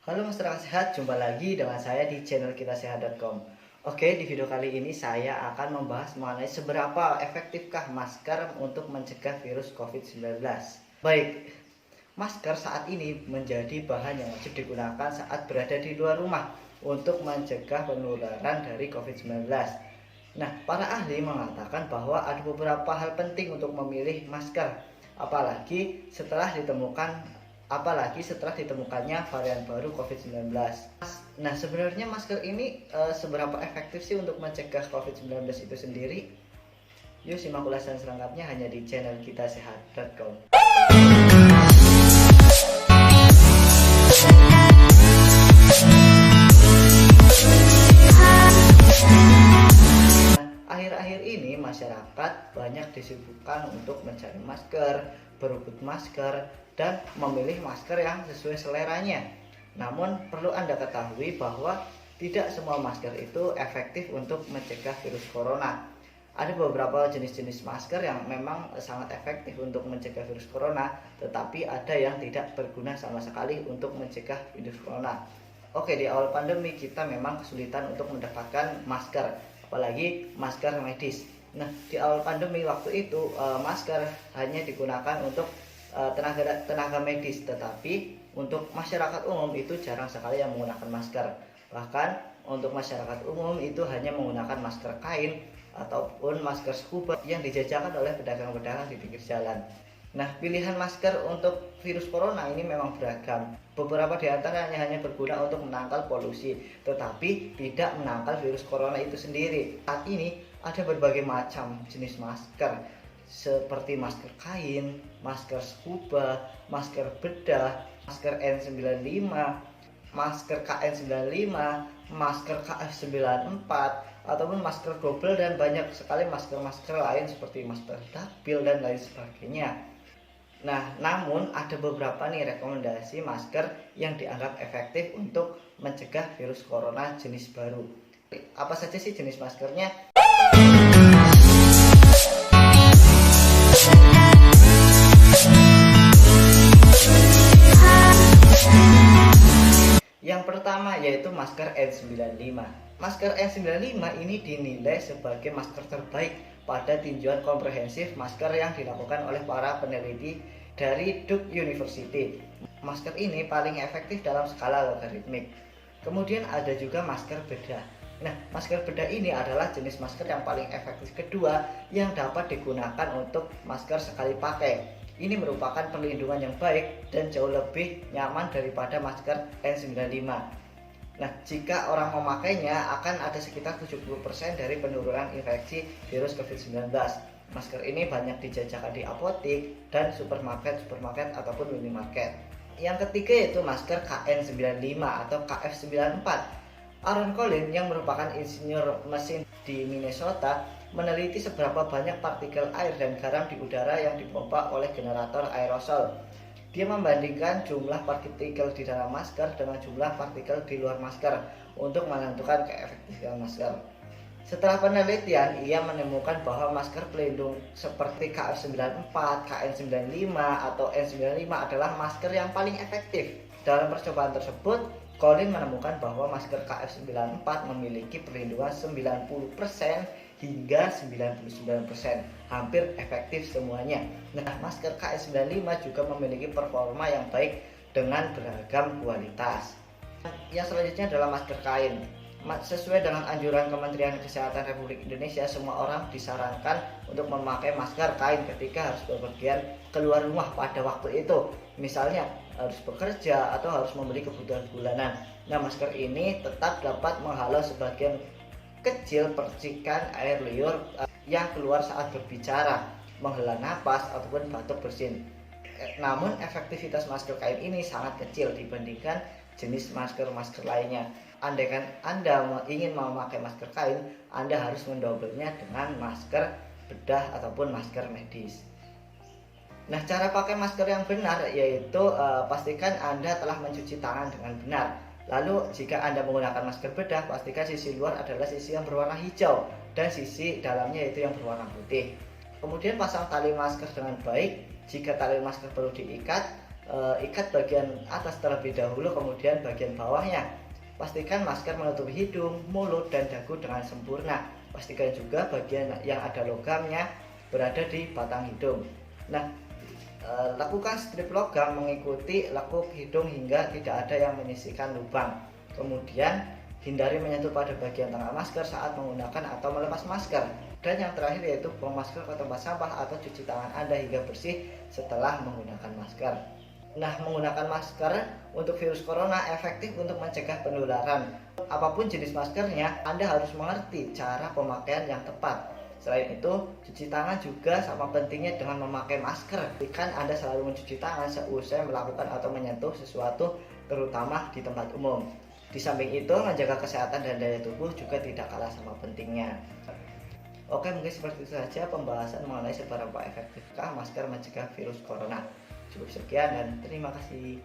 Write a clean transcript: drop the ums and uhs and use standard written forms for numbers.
Halo masyarakat sehat, jumpa lagi dengan saya di channel kitasehat.com. Oke, di video kali ini saya akan membahas mengenai seberapa efektifkah masker untuk mencegah virus COVID-19. Baik, masker saat ini menjadi bahan yang wajib digunakan saat berada di luar rumah untuk mencegah penularan dari COVID-19. Nah, para ahli mengatakan bahwa ada beberapa hal penting untuk memilih masker, apalagi setelah ditemukannya varian baru COVID-19. Nah, sebenarnya masker ini seberapa efektif sih untuk mencegah COVID-19 itu sendiri? Yuk simak ulasan selengkapnya hanya di channel kitasehat.com. Akhir-akhir ini masyarakat banyak disibukkan untuk mencari masker, berebut masker, dan memilih masker yang sesuai seleranya. Namun perlu Anda ketahui bahwa tidak semua masker itu efektif untuk mencegah virus corona. Ada beberapa jenis-jenis masker yang memang sangat efektif untuk mencegah virus corona, tetapi ada yang tidak berguna sama sekali untuk mencegah virus corona. Oke, di awal pandemi kita memang kesulitan untuk mendapatkan masker, apalagi masker medis. Nah, di awal pandemi waktu itu masker hanya digunakan untuk tenaga medis, tetapi untuk masyarakat umum itu jarang sekali yang menggunakan masker. Bahkan untuk masyarakat umum itu hanya menggunakan masker kain ataupun masker scuba yang dijajakan oleh pedagang-pedagang di pinggir jalan. Nah, pilihan masker untuk virus corona ini memang beragam. Beberapa di antaranya hanya berguna untuk menangkal polusi, tetapi tidak menangkal virus corona itu sendiri. Saat ini ada berbagai macam jenis masker, seperti masker kain, masker scuba, masker bedah, masker N95, masker KN95, masker KF94, ataupun masker double, dan banyak sekali masker-masker lain seperti masker double dan lain sebagainya. Nah, namun ada beberapa nih rekomendasi masker yang dianggap efektif untuk mencegah virus corona jenis baru. Apa saja sih jenis maskernya? Yang pertama yaitu masker N95. Masker N95 ini dinilai sebagai masker terbaik pada tinjauan komprehensif masker yang dilakukan oleh para peneliti dari Duke University. Masker ini paling efektif dalam skala logaritmik. Kemudian ada juga masker bedah. Nah, masker bedah ini adalah jenis masker yang paling efektif kedua yang dapat digunakan untuk masker sekali pakai. Ini merupakan perlindungan yang baik dan jauh lebih nyaman daripada masker N95. Nah, jika orang memakainya akan ada sekitar 70% dari penurunan infeksi virus COVID-19. Masker ini banyak dijajakan di apotik dan supermarket ataupun minimarket. Yang ketiga yaitu masker KN95 atau KF94. Aaron Collins yang merupakan insinyur mesin di Minnesota meneliti seberapa banyak partikel air dan garam di udara yang dipompa oleh generator aerosol. Dia membandingkan jumlah partikel di dalam masker dengan jumlah partikel di luar masker untuk menentukan keefektifan masker. Setelah penelitian, ia menemukan bahwa masker pelindung seperti KF94, KN95, atau N95 adalah masker yang paling efektif. Dalam percobaan tersebut, Colin menemukan bahwa masker KF94 memiliki perlindungan 90% hingga 99%, hampir efektif semuanya. Nah, masker KN95 juga memiliki performa yang baik dengan beragam kualitas. Yang selanjutnya adalah masker kain. Sesuai dengan anjuran Kementerian Kesehatan Republik Indonesia, semua orang disarankan untuk memakai masker kain ketika harus bepergian keluar rumah pada waktu itu. Misalnya harus bekerja atau harus membeli kebutuhan bulanan. Nah, masker ini tetap dapat menghalau sebagian kecil percikan air liur yang keluar saat berbicara, menghela napas, ataupun batuk bersin. Namun efektivitas masker kain ini sangat kecil dibandingkan jenis masker-masker lainnya. Andaikan Anda ingin memakai masker kain, Anda harus mendobelnya dengan masker bedah ataupun masker medis. Nah, cara pakai masker yang benar yaitu pastikan Anda telah mencuci tangan dengan benar. Lalu jika Anda menggunakan masker bedah, pastikan sisi luar adalah sisi yang berwarna hijau dan sisi dalamnya itu yang berwarna putih. Kemudian pasang tali masker dengan baik. Jika tali masker perlu diikat, ikat bagian atas terlebih dahulu, kemudian bagian bawahnya. Pastikan masker menutupi hidung, mulut, dan dagu dengan sempurna. Pastikan juga bagian yang ada logamnya berada di batang hidung. Nah, lakukan strip logam mengikuti lekuk hidung hingga tidak ada yang menyisihkan lubang. Kemudian hindari menyentuh pada bagian tengah masker saat menggunakan atau melepas masker. Dan yang terakhir yaitu buang masker ke tempat sampah atau cuci tangan Anda hingga bersih setelah menggunakan masker. Nah, menggunakan masker untuk virus corona efektif untuk mencegah penularan. Apapun jenis maskernya, Anda harus mengerti cara pemakaian yang tepat. Selain itu, cuci tangan juga sama pentingnya dengan memakai masker. Pastikan Anda selalu mencuci tangan seusai melakukan atau menyentuh sesuatu, terutama di tempat umum. Di samping itu, menjaga kesehatan dan daya tubuh juga tidak kalah sama pentingnya. Oke, mungkin seperti itu saja pembahasan mengenai seberapa efektifkah masker mencegah virus corona. Cukup sekian dan terima kasih.